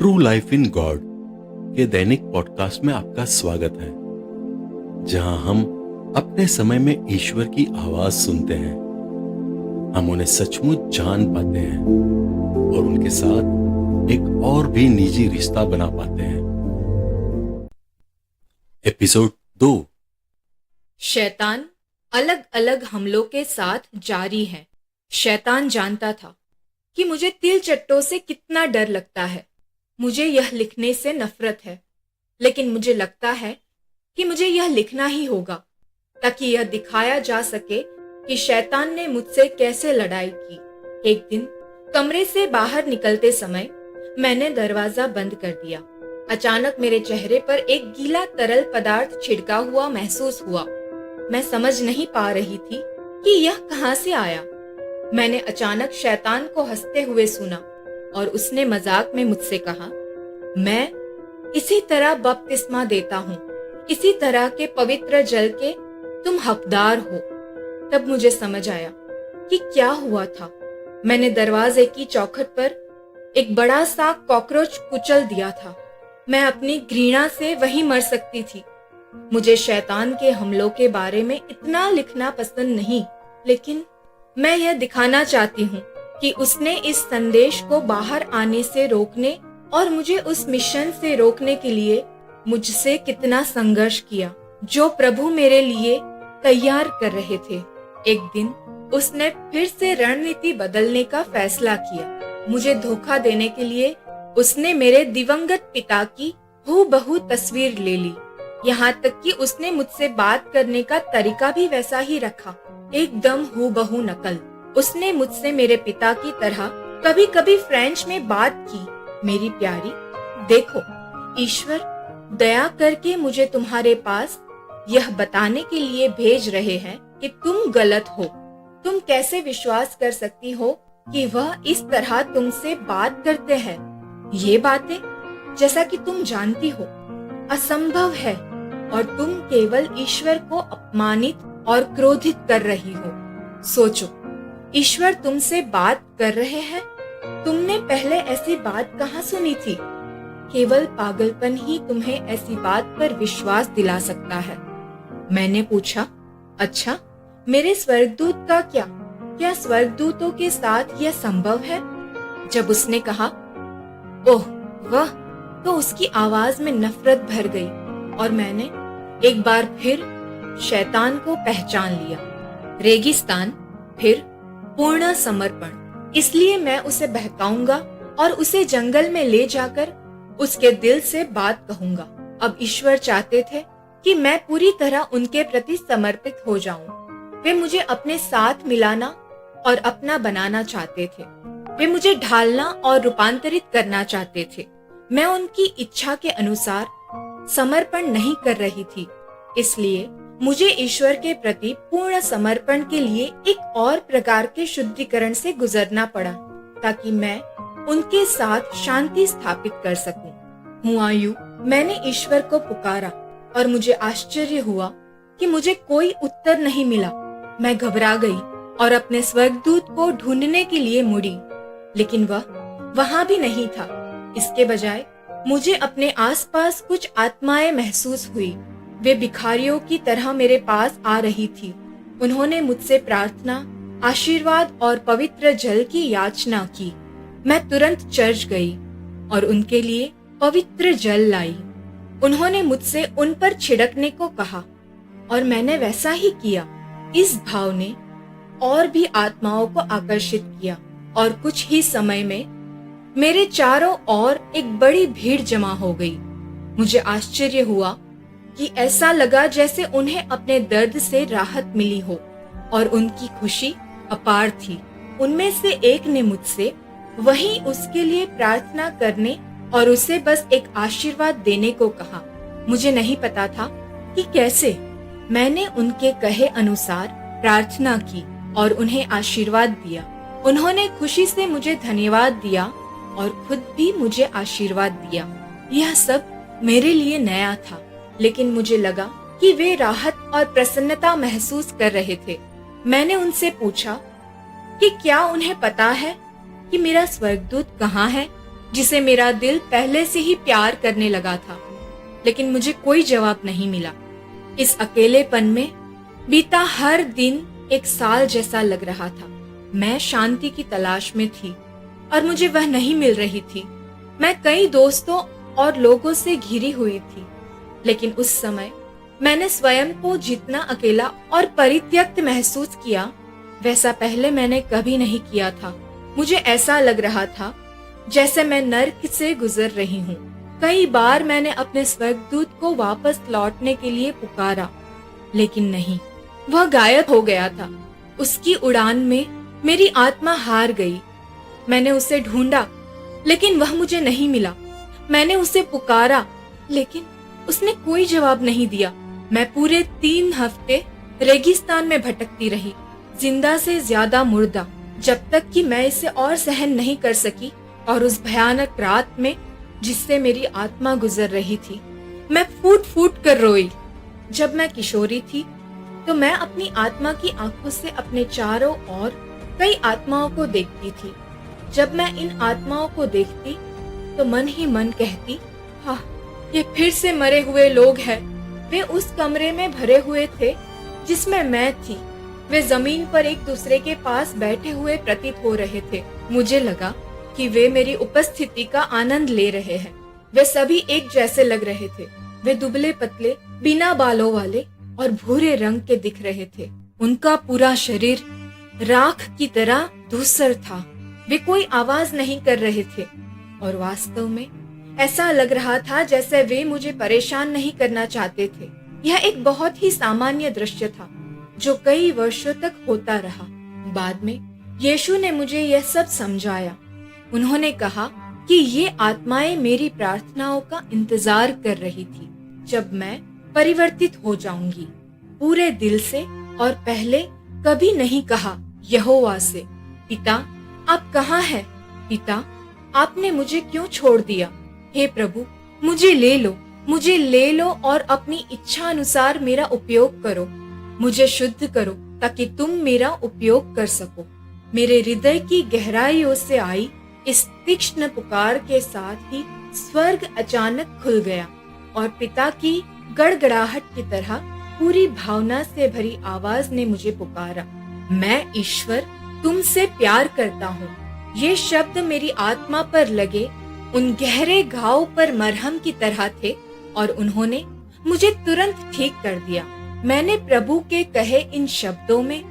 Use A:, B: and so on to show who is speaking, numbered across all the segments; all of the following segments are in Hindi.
A: ट्रू लाइफ इन गॉड के दैनिक पॉडकास्ट में आपका स्वागत है, जहां हम अपने समय में ईश्वर की आवाज सुनते हैं। हम उन्हें सचमुच जान पाते हैं और उनके साथ एक और भी निजी रिश्ता बना पाते हैं। एपिसोड 2।
B: शैतान अलग अलग हमलों के साथ जारी है। शैतान जानता था कि मुझे तिल चट्टों से कितना डर लगता है। मुझे यह लिखने से नफरत है, लेकिन मुझे लगता है कि मुझे यह लिखना ही होगा ताकि यह दिखाया जा सके कि शैतान ने मुझसे कैसे लड़ाई की। एक दिन कमरे से बाहर निकलते समय मैंने दरवाजा बंद कर दिया। अचानक मेरे चेहरे पर एक गीला तरल पदार्थ छिड़का हुआ महसूस हुआ। मैं समझ नहीं पा रही थी कि यह कहां से आया। मैंने अचानक शैतान को हंसते हुए सुना और उसने मजाक में मुझसे कहा, मैं इसी तरह बपतिस्मा देता हूँ, इसी तरह के पवित्र जल के तुम हकदार हो। तब मुझे समझ आया कि क्या हुआ था। मैंने दरवाजे की चौखट पर एक बड़ा सा कॉकरोच कुचल दिया था। मैं अपनी घृणा से वहीं मर सकती थी। मुझे शैतान के हमलों के बारे में इतना लिखना पसंद नहीं, लेकिन मैं यह दिखाना चाहती हूँ कि उसने इस संदेश को बाहर आने से रोकने और मुझे उस मिशन से रोकने के लिए मुझसे कितना संघर्ष किया, जो प्रभु मेरे लिए तैयार कर रहे थे। एक दिन उसने फिर से रणनीति बदलने का फैसला किया। मुझे धोखा देने के लिए उसने मेरे दिवंगत पिता की हूबहू तस्वीर ले ली। यहाँ तक कि उसने मुझसे बात करने का तरीका भी वैसा ही रखा, एकदम हूबहू नकल। उसने मुझसे मेरे पिता की तरह कभी कभी फ्रेंच में बात की। मेरी प्यारी, देखो, ईश्वर दया करके मुझे तुम्हारे पास यह बताने के लिए भेज रहे हैं कि तुम गलत हो। तुम कैसे विश्वास कर सकती हो कि वह इस तरह तुमसे बात करते हैं? ये बातें, जैसा कि तुम जानती हो, असंभव है और तुम केवल ईश्वर को अपमानित और क्रोधित कर रही हो। सोचो, ईश्वर तुमसे बात कर रहे हैं। तुमने पहले ऐसी बात कहाँ सुनी थी? केवल पागलपन ही तुम्हें ऐसी बात पर विश्वास दिला सकता है। मैंने पूछा, अच्छा, मेरे स्वर्गदूत का क्या? क्या स्वर्गदूतों के साथ यह संभव है? जब उसने कहा, ओह वह, तो उसकी आवाज में नफरत भर गई और मैंने एक बार फिर शैतान को पहचान लिया। रेगिस्तान, फिर पूर्ण समर्पण। इसलिए मैं उसे बहकाऊंगा और उसे जंगल में ले जाकर उसके दिल से बात कहूंगा। अब ईश्वर चाहते थे कि मैं पूरी तरह उनके प्रति समर्पित हो जाऊं। वे मुझे अपने साथ मिलाना और अपना बनाना चाहते थे। वे मुझे ढालना और रूपांतरित करना चाहते थे। मैं उनकी इच्छा के अनुसार समर्पण नहीं कर रही थी। इसलिए मुझे ईश्वर के प्रति पूर्ण समर्पण के लिए एक और प्रकार के शुद्धिकरण से गुजरना पड़ा, ताकि मैं उनके साथ शांति स्थापित कर सकूं। हुआ यूं, मैंने ईश्वर को पुकारा और मुझे आश्चर्य हुआ कि मुझे कोई उत्तर नहीं मिला। मैं घबरा गई और अपने स्वर्गदूत को ढूंढने के लिए मुड़ी, लेकिन वह वहां भी नहीं था। इसके बजाय मुझे अपने आसपास कुछ आत्माएं महसूस हुई। वे भिखारियों की तरह मेरे पास आ रही थी। उन्होंने मुझसे प्रार्थना, आशीर्वाद और पवित्र जल की याचना की। मैं तुरंत चर्च गई और उनके लिए पवित्र जल लाई। उन्होंने मुझसे उन पर छिड़कने को कहा और मैंने वैसा ही किया। इस भाव ने और भी आत्माओं को आकर्षित किया और कुछ ही समय में मेरे चारों ओर एक बड़ी भीड़ जमा हो गई। मुझे आश्चर्य हुआ कि ऐसा लगा जैसे उन्हें अपने दर्द से राहत मिली हो और उनकी खुशी अपार थी। उनमें से एक ने मुझसे वहीं उसके लिए प्रार्थना करने और उसे बस एक आशीर्वाद देने को कहा। मुझे नहीं पता था कि कैसे। मैंने उनके कहे अनुसार प्रार्थना की और उन्हें आशीर्वाद दिया। उन्होंने खुशी से मुझे धन्यवाद दिया और खुद भी मुझे आशीर्वाद दिया। यह सब मेरे लिए नया था, लेकिन मुझे लगा कि वे राहत और प्रसन्नता महसूस कर रहे थे। मैंने उनसे पूछा कि क्या उन्हें पता है कि मेरा स्वर्गदूत कहाँ है? जिसे मेरा दिल पहले से ही प्यार करने लगा था, लेकिन मुझे कोई जवाब नहीं मिला। इस अकेलेपन में बीता हर दिन एक साल जैसा लग रहा था। मैं शांति की तलाश में थी और मुझे वह नहीं मिल रही थी। मैं कई दोस्तों और लोगों से घिरी हुई थी, लेकिन उस समय मैंने स्वयं को जितना अकेला और परित्यक्त महसूस किया, वैसा पहले मैंने कभी नहीं किया था। मुझे ऐसा लग रहा था जैसे मैं नर्क से गुजर रही हूँ। कई बार मैंने अपने स्वर्गदूत को वापस लौटने के लिए पुकारा, लेकिन नहीं, वह गायब हो गया था। उसकी उड़ान में मेरी आत्मा हार गई। मैंने उसे ढूंढा, लेकिन वह मुझे नहीं मिला। मैंने उसे पुकारा, लेकिन उसने कोई जवाब नहीं दिया। मैं पूरे 3 हफ्ते रेगिस्तान में भटकती रही, जिंदा से ज्यादा मुर्दा, जब तक कि मैं इसे और सहन नहीं कर सकी। और उस भयानक रात में जिससे मेरी आत्मा गुजर रही थी, मैं फूट फूट कर रोई। जब मैं किशोरी थी तो मैं अपनी आत्मा की आंखों से अपने चारों ओर कई आत्माओं को देखती थी। जब मैं इन आत्माओं को देखती तो मन ही मन कहती, हाँ, ये फिर से मरे हुए लोग हैं। वे उस कमरे में भरे हुए थे जिसमें मैं थी। वे जमीन पर एक दूसरे के पास बैठे हुए प्रतीत हो रहे थे। मुझे लगा कि वे मेरी उपस्थिति का आनंद ले रहे हैं। वे सभी एक जैसे लग रहे थे। वे दुबले पतले, बिना बालों वाले और भूरे रंग के दिख रहे थे। उनका पूरा शरीर राख की तरह धूसर था। वे कोई आवाज नहीं कर रहे थे और वास्तव में ऐसा लग रहा था जैसे वे मुझे परेशान नहीं करना चाहते थे। यह एक बहुत ही सामान्य दृश्य था जो कई वर्षों तक होता रहा। बाद में यीशु ने मुझे यह सब समझाया। उन्होंने कहा कि ये आत्माएं मेरी प्रार्थनाओं का इंतजार कर रही थी जब मैं परिवर्तित हो जाऊंगी, पूरे दिल से। और पहले कभी नहीं कहा यहोवा से, पिता आप कहाँ हैं? पिता आपने मुझे क्यों छोड़ दिया? हे प्रभु, मुझे ले लो और अपनी इच्छा अनुसार मेरा उपयोग करो। मुझे शुद्ध करो ताकि तुम मेरा उपयोग कर सको। मेरे हृदय की गहराइयों से आई इस तीक्ष्ण पुकार के साथ ही स्वर्ग अचानक खुल गया और पिता की गड़गड़ाहट की तरह पूरी भावना से भरी आवाज ने मुझे पुकारा, मैं ईश्वर तुमसे प्यार करता हूँ। ये शब्द मेरी आत्मा पर लगे उन गहरे घाव पर मरहम की तरह थे और उन्होंने मुझे तुरंत ठीक कर दिया। मैंने प्रभु के कहे इन शब्दों में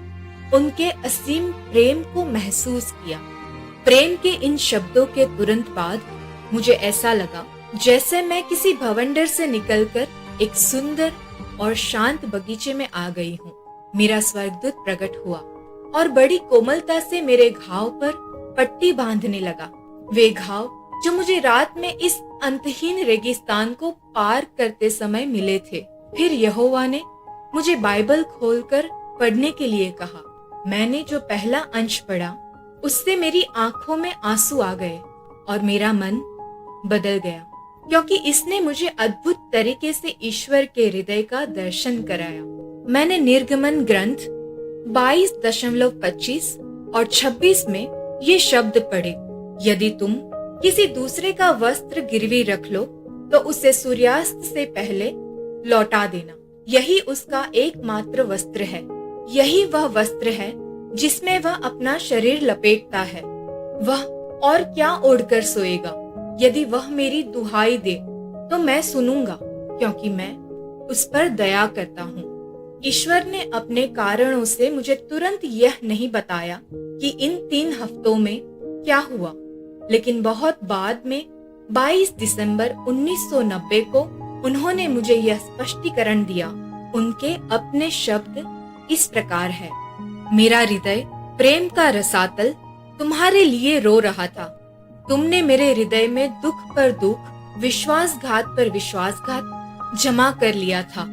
B: उनके असीम प्रेम को महसूस किया। प्रेम के इन शब्दों के तुरंत बाद मुझे ऐसा लगा जैसे मैं किसी भवंडर से निकलकर एक सुंदर और शांत बगीचे में आ गई हूँ। मेरा स्वर्गदूत प्रकट हुआ और बड़ी कोमलता से मेरे घाव पर पट्टी बांधने लगा। वे घाव जो मुझे रात में इस अंतहीन रेगिस्तान को पार करते समय मिले थे। फिर यहोवा ने मुझे बाइबल खोलकर पढ़ने के लिए कहा। मैंने जो पहला अंश पढ़ा उससे मेरी आंखों में आंसू आ गए और मेरा मन बदल गया, क्योंकि इसने मुझे अद्भुत तरीके से ईश्वर के हृदय का दर्शन कराया। मैंने निर्गमन ग्रंथ 22.25 और 26 में ये शब्द पढ़े, यदि तुम किसी दूसरे का वस्त्र गिरवी रख लो तो उसे सूर्यास्त से पहले लौटा देना। यही उसका एकमात्र वस्त्र है। यही वह वस्त्र है जिसमें वह अपना शरीर लपेटता है। वह और क्या ओढ़कर सोएगा? यदि वह मेरी दुहाई दे तो मैं सुनूंगा, क्योंकि मैं उस पर दया करता हूँ। ईश्वर ने अपने कारणों से मुझे तुरंत यह नहीं बताया कि इन 3 हफ्तों में क्या हुआ, लेकिन बहुत बाद में 22 दिसंबर 1990 को उन्होंने मुझे यह स्पष्टीकरण दिया। उनके अपने शब्द इस प्रकार है, मेरा हृदय प्रेम का रसातल तुम्हारे लिए रो रहा था। तुमने मेरे हृदय में दुख पर दुख, विश्वासघात पर विश्वासघात जमा कर लिया था।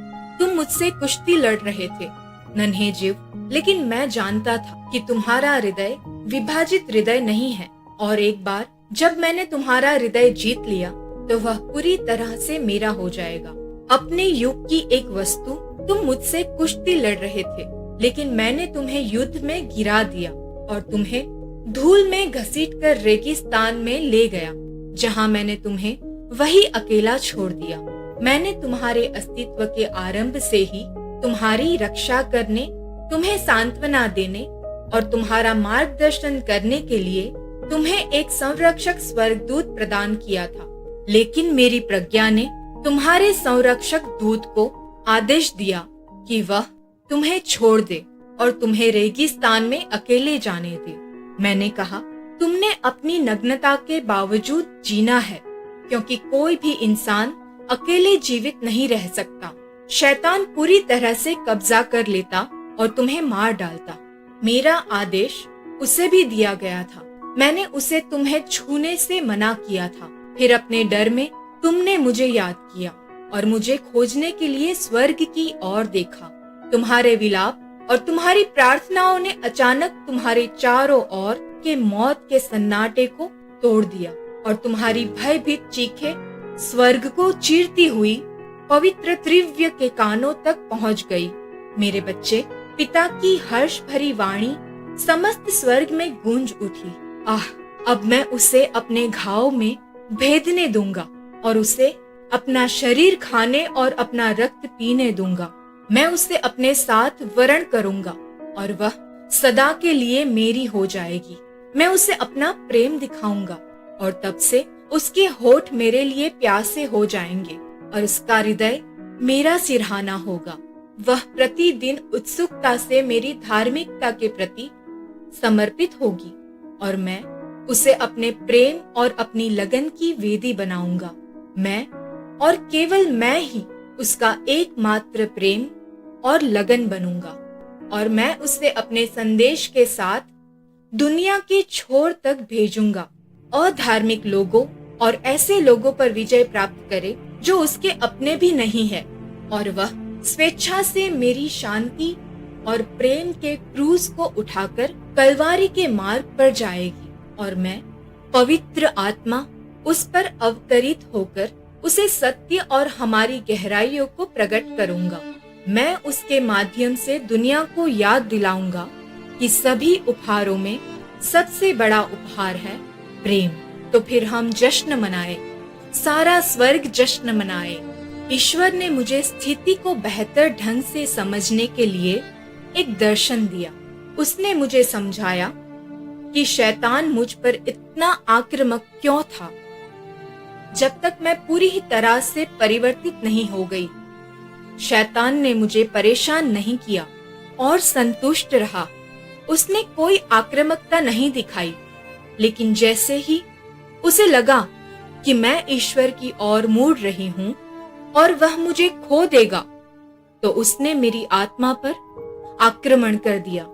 B: तुम मुझसे कुश्ती लड़ रहे थे, नन्हे जीव, लेकिन मैं जानता था कि तुम्हारा हृदय विभाजित हृदय नहीं है। और एक बार जब मैंने तुम्हारा हृदय जीत लिया तो वह पूरी तरह से मेरा हो जाएगा। अपने युग की एक वस्तु, तुम मुझसे कुश्ती लड़ रहे थे, लेकिन मैंने तुम्हें युद्ध में गिरा दिया और तुम्हें धूल में घसीटकर रेगिस्तान में ले गया, जहां मैंने तुम्हें वही अकेला छोड़ दिया। मैंने तुम्हारे अस्तित्व के आरंभ से ही तुम्हारी रक्षा करने, तुम्हें सांत्वना देने और तुम्हारा मार्गदर्शन करने के लिए तुम्हें एक संरक्षक स्वर्गदूत प्रदान किया था। लेकिन मेरी प्रज्ञा ने तुम्हारे संरक्षक दूत को आदेश दिया कि वह तुम्हें छोड़ दे और तुम्हें रेगिस्तान में अकेले जाने दे। मैंने कहा, तुमने अपनी नग्नता के बावजूद जीना है, क्योंकि कोई भी इंसान अकेले जीवित नहीं रह सकता। शैतान पूरी तरह से कब्जा कर लेता और तुम्हें मार डालता। मेरा आदेश उसे भी दिया गया था। मैंने उसे तुम्हें छूने से मना किया था। फिर अपने डर में तुमने मुझे याद किया और मुझे खोजने के लिए स्वर्ग की ओर देखा। तुम्हारे विलाप और तुम्हारी प्रार्थनाओं ने अचानक तुम्हारे चारों ओर के मौत के सन्नाटे को तोड़ दिया और तुम्हारी भयभीत चीखें स्वर्ग को चीरती हुई पवित्र त्रिव्य के कानों तक पहुंच गई। मेरे बच्चे, पिता की हर्ष भरी वाणी समस्त स्वर्ग में गूंज उठी। अब मैं उसे अपने घाव में भेदने दूंगा और उसे अपना शरीर खाने और अपना रक्त पीने दूंगा। मैं उसे अपने साथ वरण करूंगा और वह सदा के लिए मेरी हो जाएगी। मैं उसे अपना प्रेम दिखाऊंगा और तब से उसके होठ मेरे लिए प्यासे हो जाएंगे और उसका हृदय मेरा सिरहाना होगा। वह प्रतिदिन उत्सुकता से मेरी धार्मिकता के प्रति समर्पित होगी और मैं उसे अपने प्रेम और अपनी लगन की वेदी बनाऊंगा। मैं और केवल मैं ही उसका एकमात्र प्रेम और लगन बनूंगा और मैं उसे अपने संदेश के साथ दुनिया के छोर तक भेजूंगा। अधार्मिक लोगों और ऐसे लोगों पर विजय प्राप्त करे जो उसके अपने भी नहीं है, और वह स्वेच्छा से मेरी शांति और प्रेम के क्रूस को उठाकर कलवारी के मार्ग पर जाएगी और मैं पवित्र आत्मा उस पर अवतरित होकर उसे सत्य और हमारी गहराइयों को प्रकट करूंगा। मैं उसके माध्यम से दुनिया को याद दिलाऊंगा कि सभी उपहारों में सबसे बड़ा उपहार है प्रेम। तो फिर हम जश्न मनाए, सारा स्वर्ग जश्न मनाए। ईश्वर ने मुझे स्थिति को बेहतर ढंग से समझने के लिए एक दर्शन दिया। उसने मुझे समझाया कि शैतान मुझ पर इतना आक्रामक क्यों था जब तक मैं पूरी तरह से परिवर्तित नहीं हो गई। शैतान ने मुझे परेशान नहीं किया और संतुष्ट रहा। उसने कोई आक्रामकता नहीं दिखाई, लेकिन जैसे ही उसे लगा कि मैं ईश्वर की ओर मुड़ रही हूँ और वह मुझे खो देगा, तो उसने मेरी आत्मा पर आक्रमण कर दिया।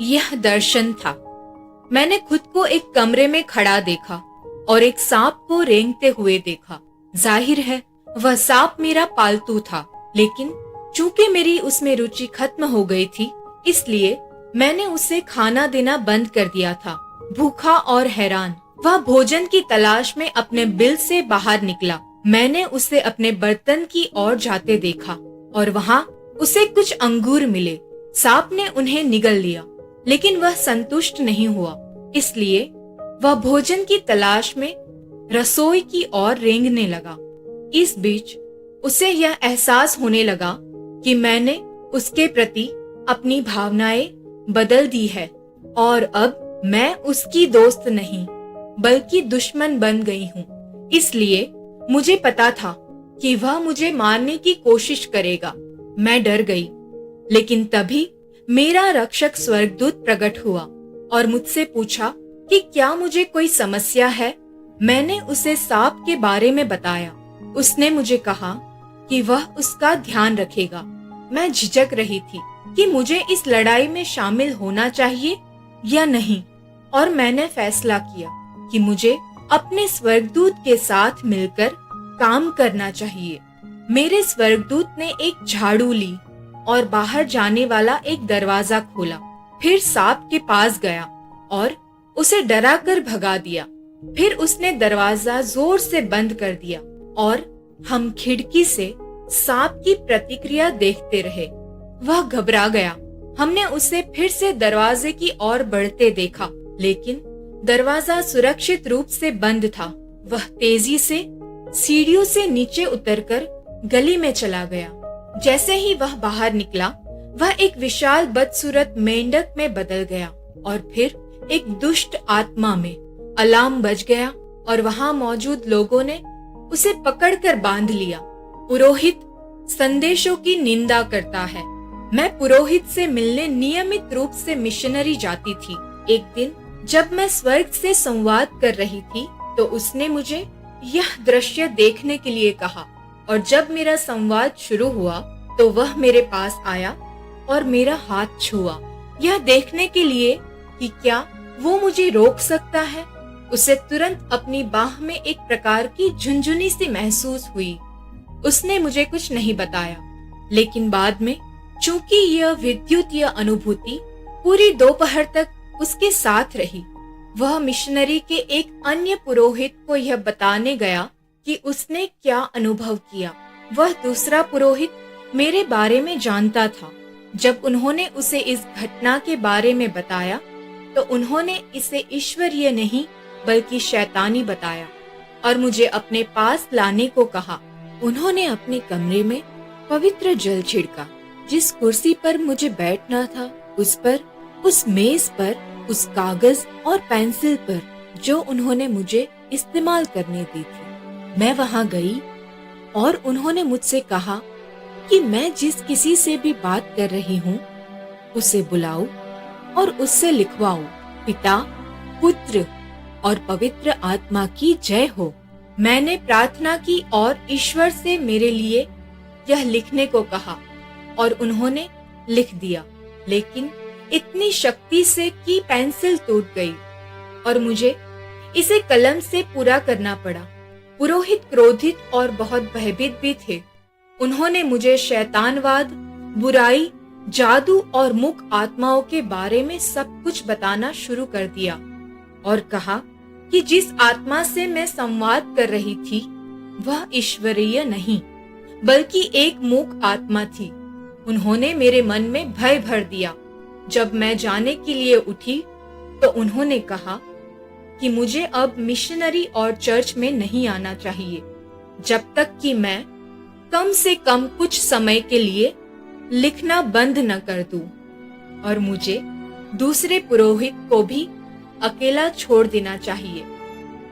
B: यह दर्शन था। मैंने खुद को एक कमरे में खड़ा देखा और एक सांप को रेंगते हुए देखा। जाहिर है वह सांप मेरा पालतू था, लेकिन चूंकि मेरी उसमें रुचि खत्म हो गई थी, इसलिए मैंने उसे खाना देना बंद कर दिया था। भूखा और हैरान वह भोजन की तलाश में अपने बिल से बाहर निकला। मैंने उसे अपने बर्तन की ओर जाते देखा और वहाँ उसे कुछ अंगूर मिले। सांप ने उन्हें निगल लिया, लेकिन वह संतुष्ट नहीं हुआ, इसलिए वह भोजन की तलाश में रसोई की ओर रेंगने लगा। इस बीच उसे यह एहसास होने लगा कि मैंने उसके प्रति अपनी भावनाएं बदल दी है और अब मैं उसकी दोस्त नहीं बल्कि दुश्मन बन गई हूँ। इसलिए मुझे पता था कि वह मुझे मारने की कोशिश करेगा। मैं डर गई, लेकिन तभी मेरा रक्षक स्वर्गदूत प्रकट हुआ और मुझसे पूछा कि क्या मुझे कोई समस्या है। मैंने उसे सांप के बारे में बताया। उसने मुझे कहा कि वह उसका ध्यान रखेगा। मैं झिझक रही थी कि मुझे इस लड़ाई में शामिल होना चाहिए या नहीं, और मैंने फैसला किया कि मुझे अपने स्वर्गदूत के साथ मिलकर काम करना चाहिए। मेरे स्वर्गदूत ने एक झाड़ू ली और बाहर जाने वाला एक दरवाजा खोला। फिर सांप के पास गया और उसे डराकर भगा दिया। फिर उसने दरवाजा जोर से बंद कर दिया और हम खिड़की से सांप की प्रतिक्रिया देखते रहे। वह घबरा गया। हमने उसे फिर से दरवाजे की ओर बढ़ते देखा, लेकिन दरवाजा सुरक्षित रूप से बंद था। वह तेजी से सीढ़ियों से नीचे उतरकर गली में चला गया। जैसे ही वह बाहर निकला, वह एक विशाल बदसूरत मेंढक में बदल गया और फिर एक दुष्ट आत्मा में। अलार्म बज गया और वहां मौजूद लोगों ने उसे पकड़कर बांध लिया। पुरोहित संदेशों की निंदा करता है। मैं पुरोहित से मिलने नियमित रूप से मिशनरी जाती थी। एक दिन जब मैं स्वर्ग से संवाद कर रही थी तो उसने मुझे यह दृश्य देखने के लिए कहा, और जब मेरा संवाद शुरू हुआ तो वह मेरे पास आया और मेरा हाथ छुआ, यह देखने के लिए कि क्या वो मुझे रोक सकता है। उसे तुरंत अपनी बाह में एक प्रकार की झुनझुनी सी महसूस हुई। उसने मुझे कुछ नहीं बताया, लेकिन बाद में चूंकि यह विद्युतीय अनुभूति पूरी दोपहर तक उसके साथ रही, वह मिशनरी के एक अन्य पुरोहित को यह बताने गया कि उसने क्या अनुभव किया। वह दूसरा पुरोहित मेरे बारे में जानता था। जब उन्होंने उसे इस घटना के बारे में बताया तो उन्होंने इसे ईश्वरीय नहीं बल्कि शैतानी बताया और मुझे अपने पास लाने को कहा। उन्होंने अपने कमरे में पवित्र जल छिड़का। जिस कुर्सी पर मुझे बैठना था उस पर, उस मेज पर, उस कागज और पेंसिल पर जो उन्होंने मुझे इस्तेमाल करने दी थी। मैं वहां गई और उन्होंने मुझसे कहा कि मैं जिस किसी से भी बात कर रही हूँ उसे बुलाऊं और उससे लिखवाऊं, पिता, पुत्र और पवित्र आत्मा की जय हो। मैंने प्रार्थना की और ईश्वर से मेरे लिए यह लिखने को कहा और उन्होंने लिख दिया, लेकिन इतनी शक्ति से कि पेंसिल टूट गई और मुझे इसे कलम से पूरा करना पड़ा। पुरोहित क्रोधित और बहुत भयभीत भी थे। उन्होंने मुझे शैतानवाद, बुराई, जादू और मुक आत्माओं के बारे में सब कुछ बताना शुरू कर दिया और कहा कि जिस आत्मा से मैं संवाद कर रही थी वह ईश्वरीय नहीं बल्कि एक मूक आत्मा थी। उन्होंने मेरे मन में भय भर दिया। जब मैं जाने के लिए उठी तो उन्होंने कहा कि मुझे अब मिशनरी और चर्च में नहीं आना चाहिए जब तक कि मैं कम से कम कुछ समय के लिए लिखना बंद न कर दूं, और मुझे दूसरे पुरोहित को भी अकेला छोड़ देना चाहिए।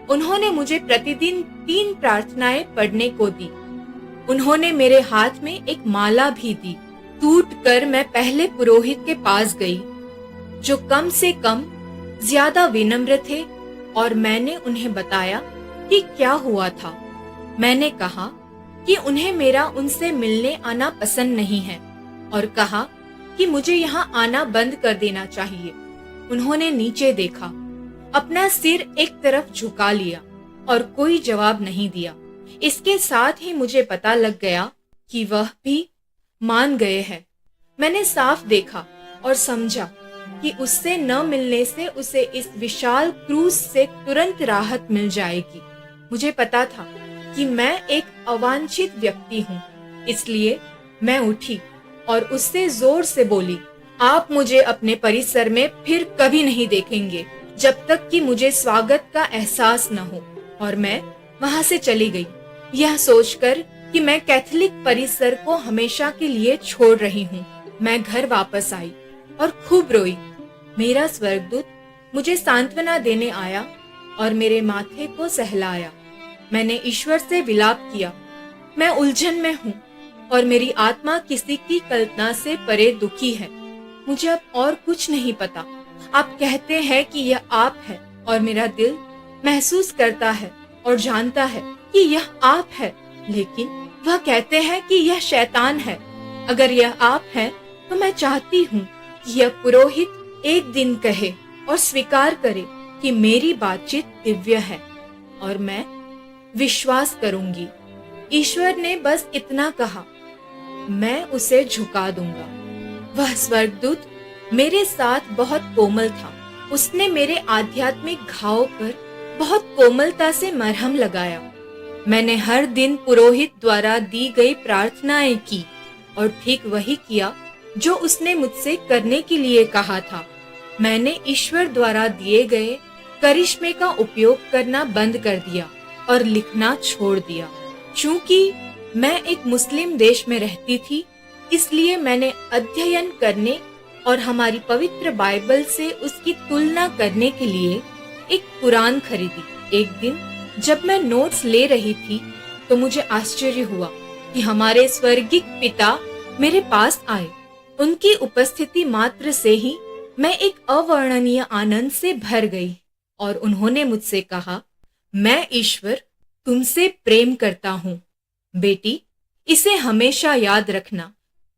B: उन्होंने मुझे प्रतिदिन 3 प्रार्थनाएं पढ़ने को दी। उन्होंने मेरे हाथ में एक माला भी दी। टूटकर मैं पहले पुरोहित के पास गई जो कम से कम ज्यादा विनम्र थे और मैंने उन्हें बताया कि क्या हुआ था। मैंने कहा कि उन्हें मेरा उनसे मिलने आना पसंद नहीं है और कहा कि मुझे यहाँ आना बंद कर देना चाहिए। उन्होंने नीचे देखा, अपना सिर एक तरफ झुका लिया और कोई जवाब नहीं दिया। इसके साथ ही मुझे पता लग गया कि वह भी मान गए हैं। मैंने साफ देखा और समझा कि उससे न मिलने से उसे इस विशाल क्रूस से तुरंत राहत मिल जाएगी। मुझे पता था कि मैं एक अवांछित व्यक्ति हूँ, इसलिए मैं उठी और उससे जोर से बोली, आप मुझे अपने परिसर में फिर कभी नहीं देखेंगे जब तक कि मुझे स्वागत का एहसास न हो। और मैं वहां से चली गई, यह सोचकर कि मैं कैथोलिक परिसर को हमेशा के लिए छोड़ रही हूँ। मैं घर वापस आई और खूब रोई। मेरा स्वर्गदूत मुझे सांत्वना देने आया और मेरे माथे को सहलाया। मैंने ईश्वर से विलाप किया, मैं उलझन में हूँ और मेरी आत्मा किसी की कल्पना से परे दुखी है। मुझे अब और कुछ नहीं पता। आप कहते हैं कि यह आप है और मेरा दिल महसूस करता है और जानता है कि यह आप है, लेकिन वह कहते हैं कि यह शैतान है। अगर यह आप है तो मैं चाहती हूँ कि यह पुरोहित एक दिन कहे और स्वीकार करे कि मेरी बातचीत दिव्य है और मैं विश्वास करूंगी। ईश्वर ने बस इतना कहा, मैं उसे झुका दूंगा। वह स्वर्गदूत मेरे साथ बहुत कोमल था। उसने मेरे आध्यात्मिक घाव पर बहुत कोमलता से मरहम लगाया। मैंने हर दिन पुरोहित द्वारा दी गई प्रार्थनाएं की और ठीक वही किया जो उसने मुझसे करने के लिए कहा था। मैंने ईश्वर द्वारा दिए गए करिश्मे का उपयोग करना बंद कर दिया और लिखना छोड़ दिया। चूंकि मैं एक मुस्लिम देश में रहती थी, इसलिए मैंने अध्ययन करने और हमारी पवित्र बाइबल से उसकी तुलना करने के लिए एक कुरान खरीदी। एक दिन जब मैं नोट्स ले रही थी तो मुझे आश्चर्य हुआ कि हमारे स्वर्गीय पिता मेरे पास आए। उनकी उपस्थिति मात्र से ही मैं एक अवर्णनीय आनंद से भर गई और उन्होंने मुझसे कहा, मैं ईश्वर तुमसे प्रेम करता हूँ। बेटी, इसे हमेशा याद रखना,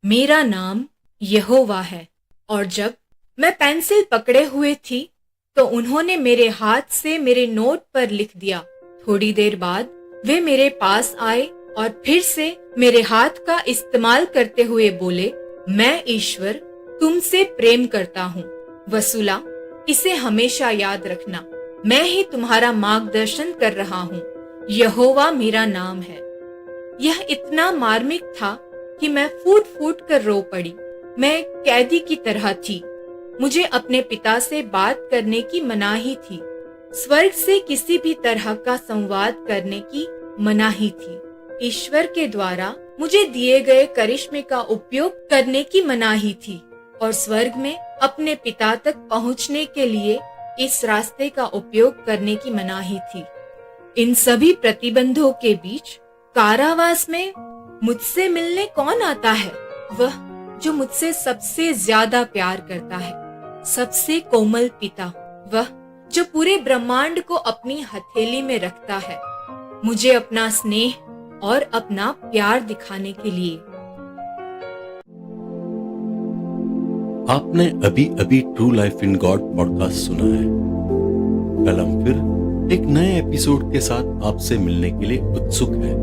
B: मेरा नाम यहोवा है। और जब मैं पेंसिल पकड़े हुए थी तो उन्होंने मेरे हाथ से मेरे नोट पर लिख दिया। थोड़ी देर बाद वे मेरे पास आए और फिर से मेरे हाथ का इस्तेमाल करते हुए बोले, मैं ईश्वर तुमसे प्रेम करता हूँ। वसूला, इसे हमेशा याद रखना, मैं ही तुम्हारा मार्गदर्शन कर रहा हूँ। यहोवा मेरा नाम है। यह इतना मार्मिक था कि मैं फूट फूट कर रो पड़ी। मैं एक कैदी की तरह थी। मुझे अपने पिता से बात करने की मनाही थी। स्वर्ग से किसी भी तरह का संवाद करने की मनाही थी। ईश्वर के द्वारा मुझे दिए गए करिश्मे का उपयोग करने की मनाही थी और स्वर्ग में अपने पिता तक पहुंचने के लिए इस रास्ते का उपयोग करने की मनाही थी। इन सभी प्रतिबंधों के बीच कारावास में मुझसे मिलने कौन आता है? वह जो मुझसे सबसे ज्यादा प्यार करता है, सबसे कोमल पिता, वह जो पूरे ब्रह्मांड को अपनी हथेली में रखता है, मुझे अपना स्नेह और अपना प्यार दिखाने के लिए।
A: आपने अभी अभी true life in God podcast सुना है। कल हम फिर एक नए एपिसोड के साथ आपसे मिलने के लिए उत्सुक हैं।